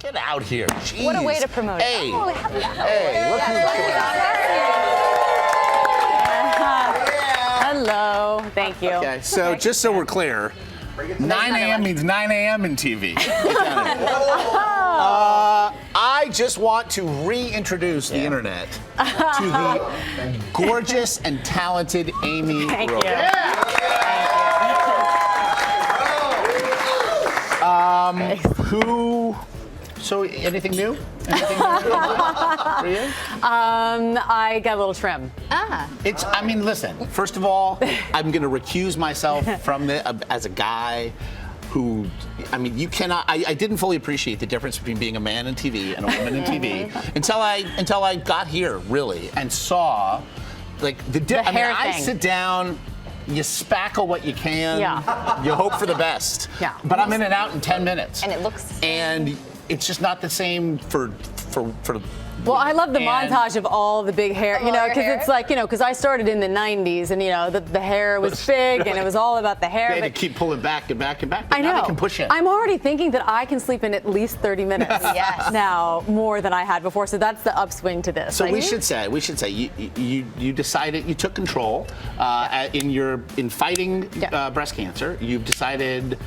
Get out here. Jeez. What a way to promote it. Hey, Oh, hey, look who's going on. Hello. Thank you. Okay, so just so we're clear, 9 a.m. means 9 a.m. in TV. I just want to reintroduce the internet to the gorgeous and talented Amy Thank Robach. you. So anything new? Anything new for you? I got a little trim. I mean, listen, first of all, I'm going to recuse myself from it as a guy who, I mean, you cannot, I didn't fully appreciate the difference between being a man in TV and a woman in TV until I got here, really, and saw, like, I mean, I sit down, you spackle what you can, you hope for the best, but I'm in and out in 10 minutes. And it looks... And it's just not the same for Well, I love the montage of all the big hair, you know, because it's like, you know, because I started in the 90s and, you know, the hair was big and it was all about the hair. They had to keep pulling back and back and back. I know. Now they can push it. I'm already thinking that I can sleep in at least 30 minutes now, more than I had before. So that's the upswing to this. So we should say you decided, you took control in fighting breast cancer. You've decided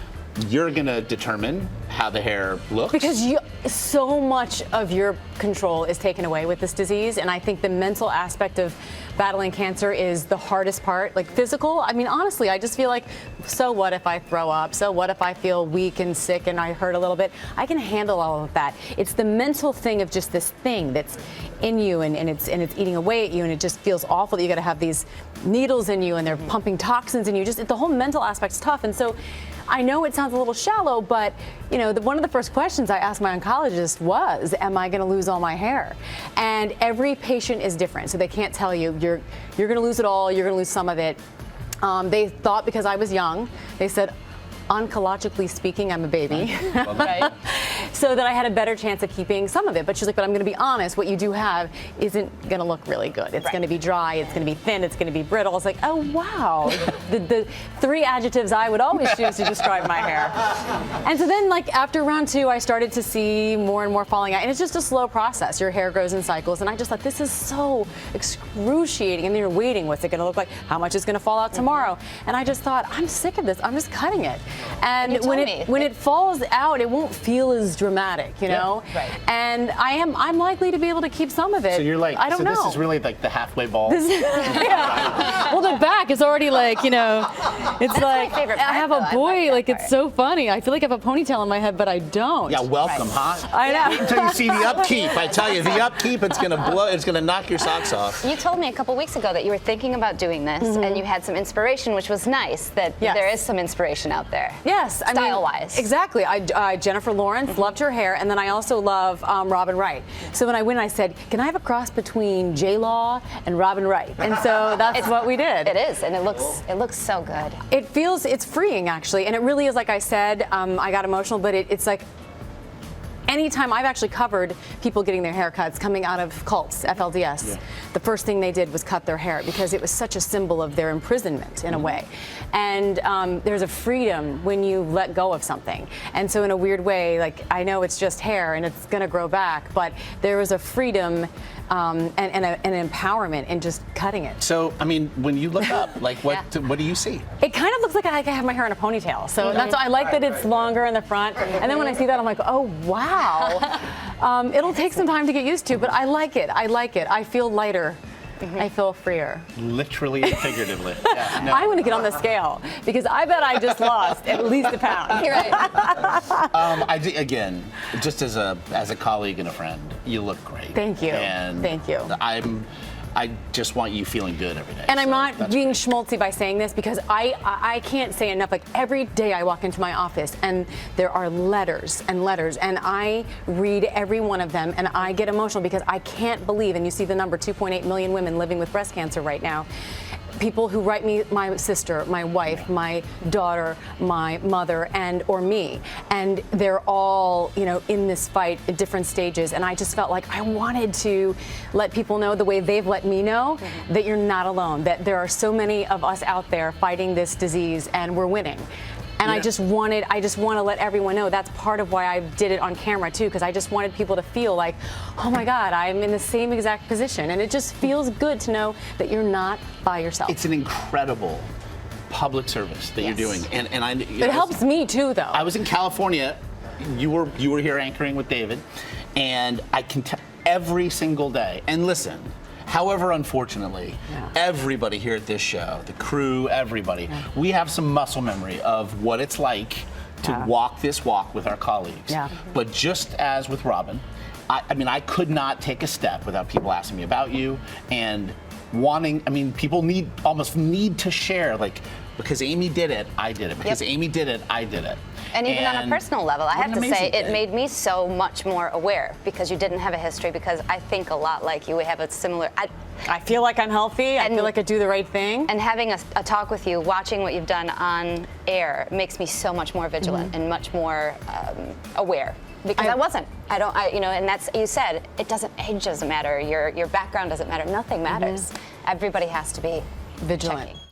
you're gonna determine how the hair looks. Because so much of your control is taken away with this disease, and I think the mental aspect of battling cancer is the hardest part. Like physical, I mean, honestly, I just feel like, so what if I throw up? So what if I feel weak and sick and I hurt a little bit? I can handle all of that. It's the mental thing of just this thing that's in you and it's eating away at you, and it just feels awful that you got to have these needles in you and they're pumping toxins in you. Just the whole mental aspect's tough, and so. I know it sounds a little shallow, but you know, one of the first questions I asked my oncologist was, am I going to lose all my hair? And every patient is different, so they can't tell you, you're going to lose it all, you're going to lose some of it. They thought because I was young, they said, oncologically speaking, I'm a baby. Right? So that I had a better chance of keeping some of it. But she's like, but I'm going to be honest, what you do have isn't going to look really good. It's going to be dry, it's going to be thin, it's going to be brittle. It's like, oh, wow. the three adjectives I would always choose to describe my hair. And so then, like, after round 2, I started to see more and more falling out. And it's just a slow process. Your hair grows in cycles. And I just thought, this is so excruciating. And then you're waiting, what's it going to look like? How much is going to fall out tomorrow? And I just thought, I'm sick of this. I'm just cutting it. And when it falls out, it won't feel as dramatic, you know. Right. And I'm likely to be able to keep some of it. So you're like, I don't know. This is really like the halfway ball. Well, the back is already like, you know, it's That's like my favorite I part, have though. a I boy. like Like that it's part. so funny. I feel like I have a ponytail in my head, but I don't. Yeah, welcome, huh? I know. Wait until you see the upkeep. I tell you, the upkeep, it's gonna blow. It's gonna knock your socks off. You told me a couple weeks ago that you were thinking about doing this, and you had some inspiration, which was nice. That there is some inspiration out there. Yes, I mean, style-wise. Exactly. Jennifer Lawrence, loved her hair, and then I also love Robin Wright. So when I went, I said, can I have a cross between J-Law and Robin Wright? And so that's what we did. It is, and it looks so good. It's freeing, actually, and it really is, like I said, I got emotional, but it's like, anytime I've actually covered people getting their haircuts coming out of cults, FLDS, the first thing they did was cut their hair because it was such a symbol of their imprisonment in a way. And there's a freedom when you let go of something. And so in a weird way, like I know it's just hair and it's gonna grow back, but there was a freedom and an empowerment in just cutting it. So, I mean, when you look up, like, what do you see? It kind of looks like I have my hair in a ponytail. So that's why I like that it's longer in the front. And then when I see that, I'm like, oh, wow. It'll take some time to get used to, but I like it. I like it. I feel lighter. I feel freer. Literally and figuratively. Yeah, no. I'm going to get on the scale because I bet I just lost at least a pound. You're right. Again, just as a colleague and a friend, you look great. Thank you. And Thank you. I just want you feeling good every day. And I'm not being schmaltzy by saying this because I can't say enough. Like every day I walk into my office and there are letters and letters and I read every one of them and I get emotional because I can't believe, and you see the number, 2.8 million women living with breast cancer right now. People who write me, my sister, my wife, my daughter, my mother, or me, and they're all, you know, in this fight at different stages. And I just felt like I wanted to let people know the way they've let me know that you're not alone. That there are so many of us out there fighting this disease, and we're winning. And I just want to let everyone know that's part of why I did it on camera too, because I just wanted people to feel like, oh my God, I'm in the same exact position. And it just feels good to know that you're not by yourself. It's an incredible public service that you're doing. And it helps me too, though. I was in California. You were here anchoring with David, and I can tell every single day. And listen, however, unfortunately, everybody here at this show, the crew, everybody, we have some muscle memory of what it's like to walk this walk with our colleagues. But just as with Robin, I mean, I could not take a step without people asking me about you and wanting. I mean, people almost need to share, like, because Amy did it, I did it. Because Amy did it, I did it. And even on a personal level, I have to say, it thing. made me so much more aware because you didn't have a history, because I think a lot like you. We have a similar... I feel like I'm healthy. I feel like I do the right thing. And having a talk with you, watching what you've done on air, makes me so much more vigilant and much more aware. Because I wasn't. And that's, you said, age doesn't matter, your background doesn't matter, nothing matters. Everybody has to be vigilant. checking.